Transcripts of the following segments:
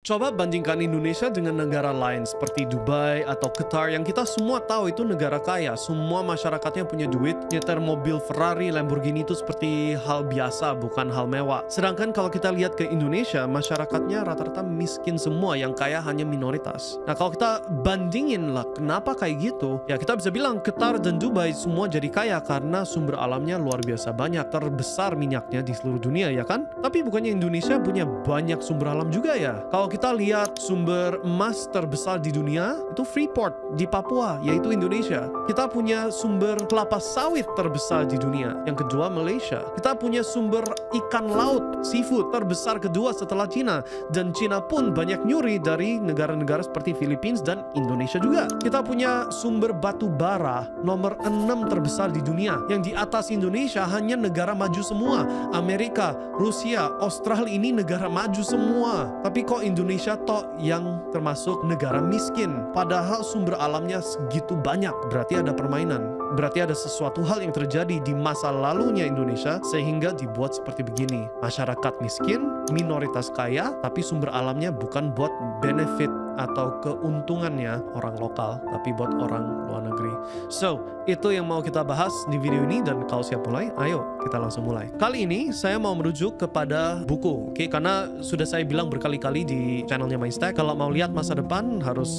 Coba bandingkan Indonesia dengan negara lain seperti Dubai atau Qatar yang kita semua tahu itu negara kaya. Semua masyarakatnya punya duit, nyetir mobil Ferrari, Lamborghini itu seperti hal biasa, bukan hal mewah. Sedangkan kalau kita lihat ke Indonesia, masyarakatnya rata-rata miskin semua, yang kaya hanya minoritas. Nah, kalau kita bandingin lah, kenapa kayak gitu? Ya, kita bisa bilang Qatar dan Dubai semua jadi kaya karena sumber alamnya luar biasa banyak, terbesar minyaknya di seluruh dunia, ya kan? Tapi bukannya Indonesia punya banyak sumber alam juga ya? Kalau kita lihat sumber emas terbesar di dunia, itu Freeport di Papua, yaitu Indonesia. Kita punya sumber kelapa sawit terbesar di dunia, yang kedua Malaysia. Kita punya sumber ikan laut, seafood terbesar kedua setelah Cina, dan Cina pun banyak nyuri dari negara-negara seperti Philippines dan Indonesia juga. Kita punya sumber batu bara nomor 6 terbesar di dunia, yang di atas Indonesia hanya negara maju semua. Amerika, Rusia, Australia ini negara maju semua. Tapi kok Indonesia toh yang termasuk negara miskin? Padahal sumber alamnya segitu banyak. Berarti ada permainan. Berarti ada sesuatu hal yang terjadi di masa lalunya Indonesia sehingga dibuat seperti begini. Masyarakat miskin, minoritas kaya, tapi sumber alamnya bukan buat benefit atau keuntungannya orang lokal, tapi buat orang luar negeri. So, itu yang mau kita bahas di video ini, dan kalau siap mulai, ayo kita langsung mulai. Kali ini saya mau merujuk kepada buku, oke? Karena sudah saya bilang berkali-kali di channelnya Mindstack, kalau mau lihat masa depan harus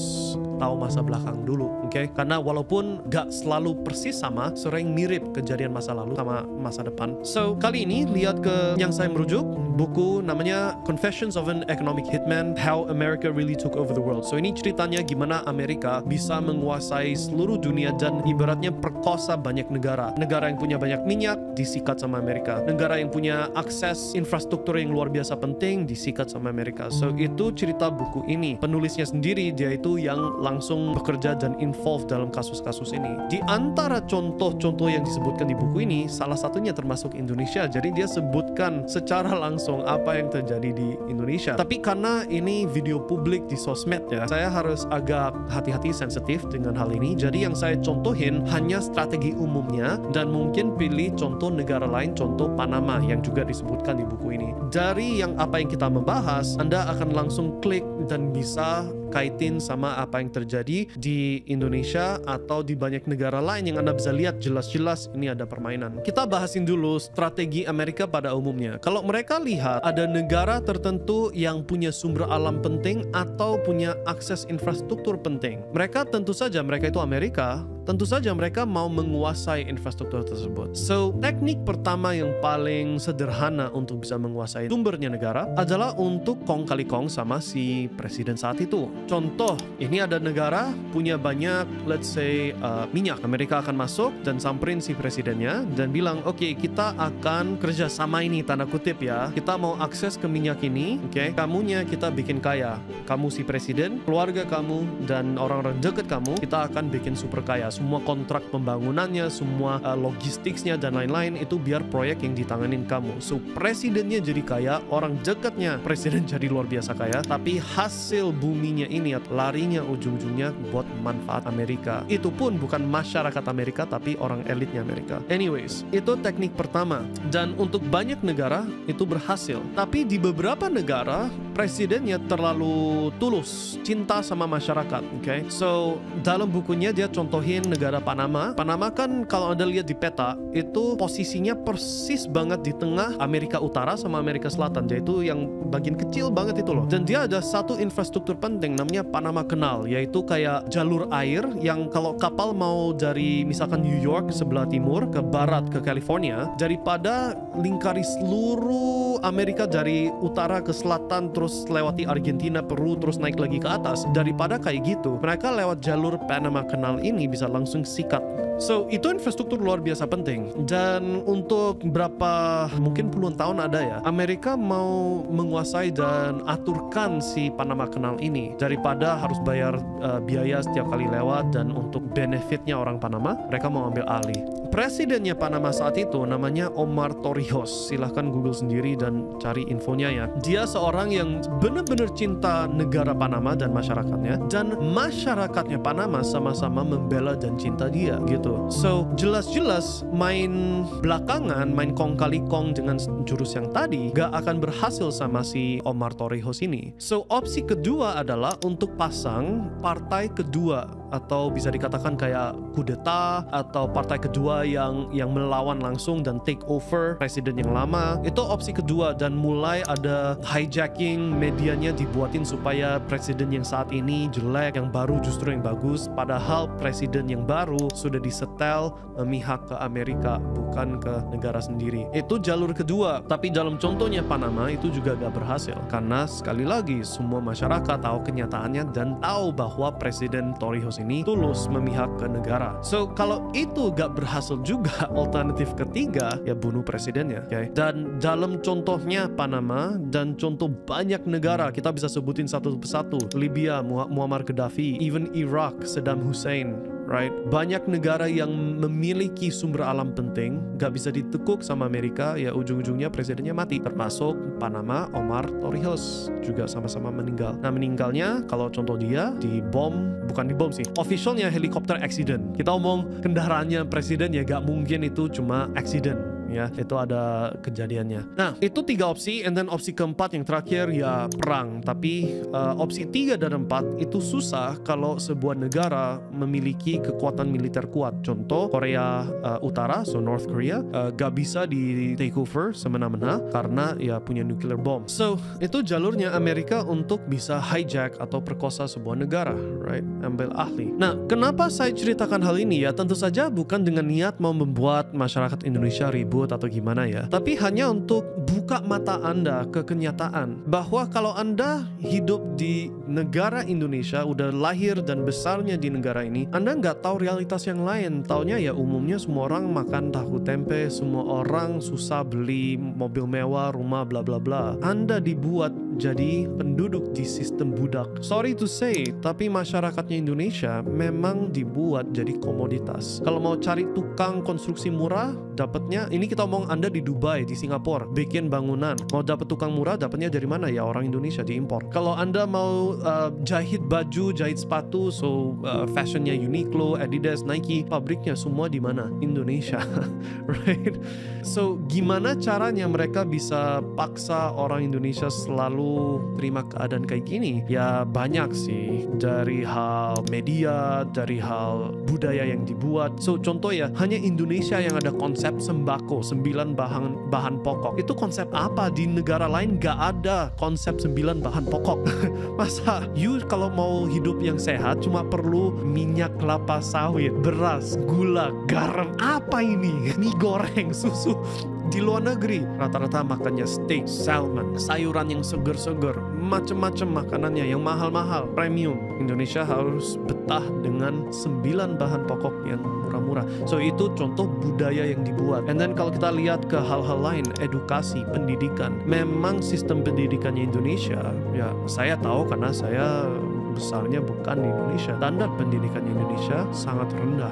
tahu masa belakang dulu, oke? Karena walaupun gak selalu persis sama, sering mirip kejadian masa lalu sama masa depan. So, kali ini lihat ke yang saya merujuk, buku namanya Confessions of an Economic Hitman: How America Really Took Over the World. So, ini ceritanya gimana Amerika bisa menguasai seluruh dunia dan ibaratnya perkosa banyak negara. Negara yang punya banyak minyak disikat sama Amerika. Negara yang punya akses infrastruktur yang luar biasa penting disikat sama Amerika. So, itu cerita buku ini. Penulisnya sendiri, dia itu yang langsung bekerja dan involved dalam kasus-kasus ini. Di antara contoh-contoh yang disebutkan di buku ini, salah satunya termasuk Indonesia. Jadi dia sebutkan secara langsung apa yang terjadi di Indonesia. Tapi karena ini video publik di sosmed ya, saya harus agak hati-hati, sensitif dengan hal ini. Jadi yang saya contohin hanya strategi umumnya, dan mungkin pilih contoh negara lain, contoh Panama yang juga disebutkan di buku ini. Dari yang apa yang kita membahas, Anda akan langsung klik dan bisa kaitin sama apa yang terjadi di Indonesia atau di banyak negara lain yang Anda bisa lihat jelas-jelas ini ada permainan. Kita bahasin dulu strategi Amerika pada umumnya. Kalau mereka lihat ada negara tertentu yang punya sumber alam penting atau punya akses infrastruktur penting, mereka tentu saja, mereka itu Amerika, tentu saja mereka mau menguasai infrastruktur tersebut. So, teknik pertama yang paling sederhana untuk bisa menguasai sumbernya negara adalah untuk kong kali kong sama si presiden saat itu. Contoh, ini ada negara punya banyak, let's say, minyak. Amerika akan masuk dan samperin si presidennya dan bilang, oke, kita akan kerjasama ini, tanda kutip ya. Kita mau akses ke minyak ini, oke? Kamunya kita bikin kaya. Kamu si presiden, keluarga kamu, dan orang-orang deket kamu, kita akan bikin super kaya. Semua kontrak pembangunannya, semua logistiknya, dan lain-lain, itu biar proyek yang ditanganin kamu. So, presidennya jadi kaya, orang dekatnya presiden jadi luar biasa kaya, tapi hasil buminya ini larinya ujung-ujungnya buat manfaat Amerika. Itu pun bukan masyarakat Amerika, tapi orang elitnya Amerika. Anyways, itu teknik pertama. Dan untuk banyak negara itu berhasil. Tapi di beberapa negara presidennya terlalu tulus, cinta sama masyarakat. Okay? So, dalam bukunya dia contohin negara Panama. Panama kan kalau Anda lihat di peta, itu posisinya persis banget di tengah Amerika Utara sama Amerika Selatan. Yaitu yang bagian kecil banget itu loh. Dan dia ada satu infrastruktur penting namanya Panama Canal, yaitu kayak jalur air yang kalau kapal mau dari misalkan New York sebelah timur ke barat ke California, daripada lingkari seluruh Amerika dari utara ke selatan terus lewati Argentina, Peru, terus naik lagi ke atas, daripada kayak gitu, mereka lewat jalur Panama Canal ini bisa langsung sikat. So, itu infrastruktur luar biasa penting. Dan untuk berapa, mungkin puluhan tahun ada ya, Amerika mau menguasai dan aturkan si Panama Canal ini. Daripada harus bayar biaya setiap kali lewat, dan untuk benefitnya orang Panama, mereka mau ambil alih. presidennya Panama saat itu namanya Omar Torrijos. Silahkan Google sendiri dan cari infonya ya. Dia seorang yang benar-benar cinta negara Panama dan masyarakatnya, dan masyarakatnya Panama sama-sama membela dan cinta dia gitu. So jelas-jelas main belakangan, main kong kali kong dengan jurus yang tadi gak akan berhasil sama si Omar Torrijos ini. So opsi kedua adalah untuk pasang partai kedua, atau bisa dikatakan kayak kudeta, atau partai kedua yang melawan langsung dan take over presiden yang lama. Itu opsi kedua, dan mulai ada hijacking, medianya dibuatin supaya presiden yang saat ini jelek, yang baru justru yang bagus, padahal presiden yang baru sudah disetel memihak ke Amerika, bukan ke negara sendiri. Itu jalur kedua, tapi dalam contohnya Panama itu juga gak berhasil, karena sekali lagi semua masyarakat tahu kenyataannya dan tahu bahwa Presiden Torrijos ini tulus memihak ke negara. So kalau itu gak berhasil juga, alternatif ketiga ya bunuh presidennya, okay? Dan dalam contohnya Panama dan contoh banyak negara, kita bisa sebutin satu persatu. Libya, Muammar Gaddafi, even Iraq, Saddam Hussein, right? Banyak negara yang memiliki sumber alam penting, gak bisa ditekuk sama Amerika, ya ujung-ujungnya presidennya mati. Termasuk Panama, Omar Torrijos juga sama-sama meninggal. Nah, meninggalnya kalau contoh dia bukan dibom sih, officialnya helikopter accident. Kita omong kendaraannya presiden ya gak mungkin itu cuma accident, ya itu ada kejadiannya. Nah, itu 3 opsi, and then opsi keempat yang terakhir ya perang. Tapi opsi 3 dan 4 itu susah kalau sebuah negara memiliki kekuatan militer kuat. Contoh Korea Utara, so North Korea, gak bisa di take over semena-mena karena ya punya nuclear bomb. So itu jalurnya Amerika untuk bisa hijack atau perkosa sebuah negara, right? Ambil ahli. Nah, kenapa saya ceritakan hal ini ya? Tentu saja bukan dengan niat mau membuat masyarakat Indonesia ribut atau gimana ya, tapi hanya untuk buka mata Anda ke kenyataan bahwa kalau Anda hidup di negara Indonesia, udah lahir dan besarnya di negara ini, Anda nggak tahu realitas yang lain. Taunya ya umumnya semua orang makan tahu tempe, semua orang susah beli mobil mewah, rumah bla bla bla. Anda dibuat jadi penduduk di sistem budak. Sorry to say, tapi masyarakatnya Indonesia memang dibuat jadi komoditas. Kalau mau cari tukang konstruksi murah, dapatnya, ini kita omong Anda di Dubai, di Singapura, bikin bangunan. Mau dapat tukang murah, dapatnya dari mana? Ya orang Indonesia, diimpor. Kalau Anda mau jahit baju, jahit sepatu, so fashionnya Uniqlo, Adidas, Nike, pabriknya semua di mana? Indonesia. Right? So gimana caranya mereka bisa paksa orang Indonesia selalu terima keadaan kayak gini? Ya banyak sih, dari hal media, dari hal budaya yang dibuat. So contoh ya, hanya Indonesia yang ada konsep sembako 9 bahan pokok. Itu konsep apa? Di negara lain gak ada konsep 9 bahan pokok. Masa you kalau mau hidup yang sehat cuma perlu minyak kelapa sawit, beras, gula, garam, apa ini? Mie goreng, susu. Di luar negeri rata-rata makannya steak, salmon, sayuran yang seger-seger, macem-macem makanannya yang mahal-mahal, premium. Indonesia harus betah dengan 9 bahan pokok yang murah-murah. So itu contoh budaya yang dibuat. And then kalau kita lihat ke hal-hal lain, edukasi, pendidikan, memang sistem pendidikannya Indonesia, ya saya tahu karena saya besarnya bukan di Indonesia. Standar pendidikan Indonesia sangat rendah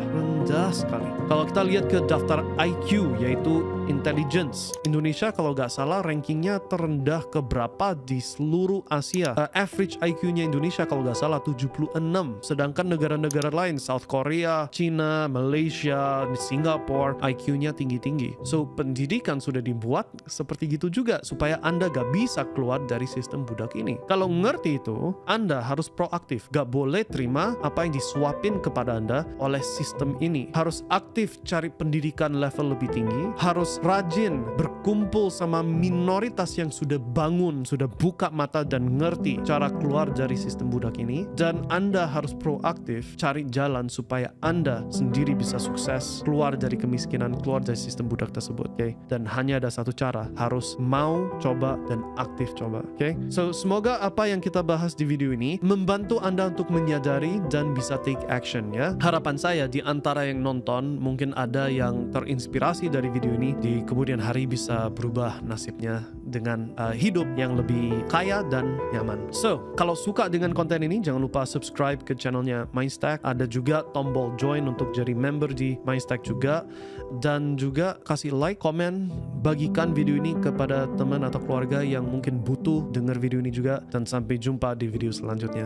sekali. Kalau kita lihat ke daftar IQ, yaitu intelligence, Indonesia kalau nggak salah rankingnya terendah ke berapa di seluruh Asia. Average IQ-nya Indonesia kalau nggak salah 76, sedangkan negara-negara lain, South Korea, China, Malaysia, Singapura, IQ-nya tinggi-tinggi. So pendidikan sudah dibuat seperti gitu juga supaya Anda gak bisa keluar dari sistem budak ini. Kalau ngerti itu, Anda harus proaktif, gak boleh terima apa yang disuapin kepada Anda oleh sistem ini. Harus aktif cari pendidikan level lebih tinggi, harus rajin berkumpul sama minoritas yang sudah bangun, sudah buka mata dan ngerti cara keluar dari sistem budak ini, dan Anda harus proaktif cari jalan supaya Anda sendiri bisa sukses keluar dari kemiskinan, keluar dari sistem budak tersebut, okay? Dan hanya ada satu cara, harus mau coba dan aktif coba, okay? So semoga apa yang kita bahas di video ini membantu membantu Anda untuk menyadari dan bisa take action ya. Harapan saya di antara yang nonton mungkin ada yang terinspirasi dari video ini, di kemudian hari bisa berubah nasibnya dengan hidup yang lebih kaya dan nyaman. So, kalau suka dengan konten ini jangan lupa subscribe ke channelnya Mindstack. Ada juga tombol join untuk jadi member di Mindstack juga, dan juga kasih like, komen, bagikan video ini kepada teman atau keluarga yang mungkin butuh dengar video ini juga, dan sampai jumpa di video selanjutnya.